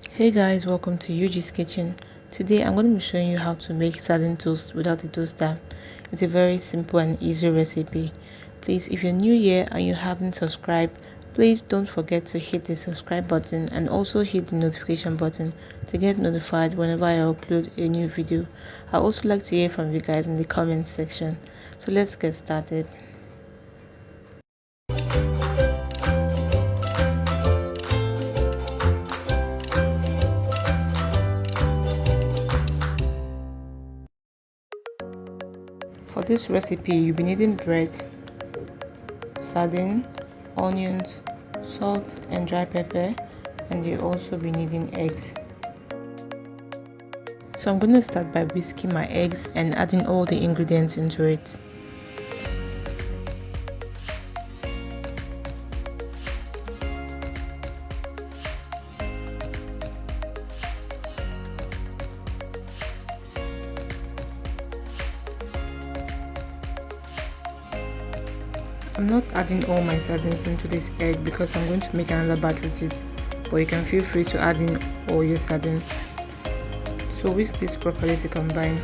Hey guys, welcome to Yuji's Kitchen. Today I'm going to be showing you how to make sardine toast without a toaster. It's a very simple and easy recipe. Please, if you're new here and you haven't subscribed, please don't forget to hit the subscribe button and also hit the notification button to get notified whenever I upload a new video. I also like to hear from you guys in the comment section. So let's get started. For this recipe, you'll be needing bread, sardine, onions, salt and dry pepper, and you'll also be needing eggs. So I'm going to start by whisking my eggs and adding all the ingredients into it. I'm not adding all my sardines into this egg because I'm going to make another batch with it, but you can feel free to add in all your sardine. So whisk this properly to combine.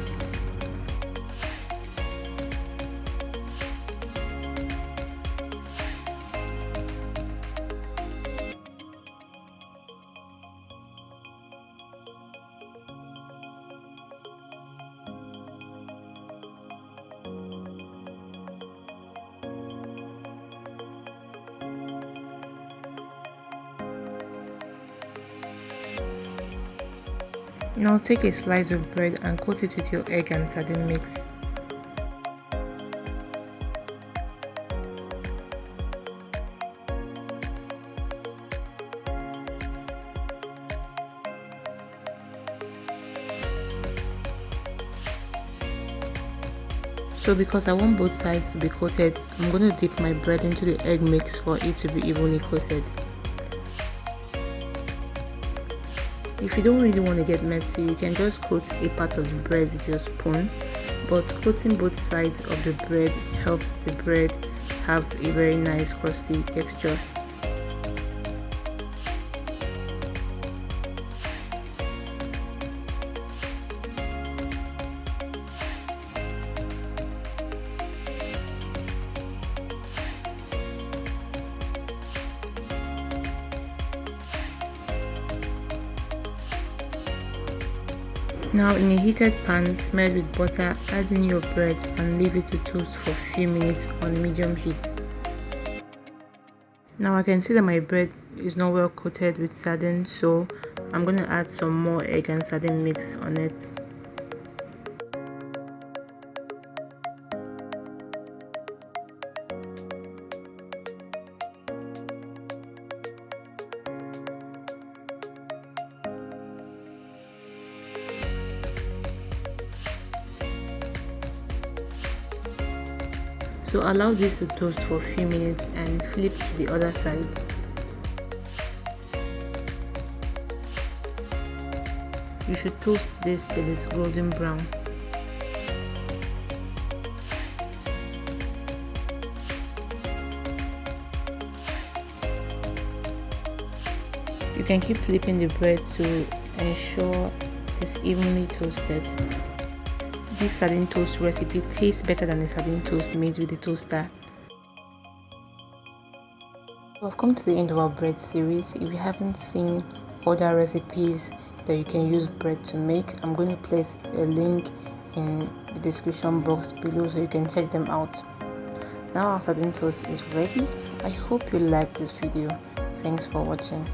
Now take a slice of bread and coat it with your egg and sardine mix. So because I want both sides to be coated, I'm going to dip my bread into the egg mix for it to be evenly coated. If you don't really want to get messy, you can just coat a part of the bread with your spoon, but coating both sides of the bread helps the bread have a very nice crusty texture. Now in a heated pan smeared with butter, add in your bread and leave it to toast for a few minutes on medium heat. Now I can see that my bread is not well coated with sardine, so I'm going to add some more egg and sardine mix on it. So allow this to toast for a few minutes and flip to the other side. You should toast this till it's golden brown. You can keep flipping the bread to ensure it is evenly toasted. This sardine toast recipe tastes better than a sardine toast made with a toaster. We've come to the end of our bread series. If you haven't seen other recipes that you can use bread to make, I'm going to place a link in the description box below so you can check them out. Now our sardine toast is ready. I hope you liked this video. Thanks for watching.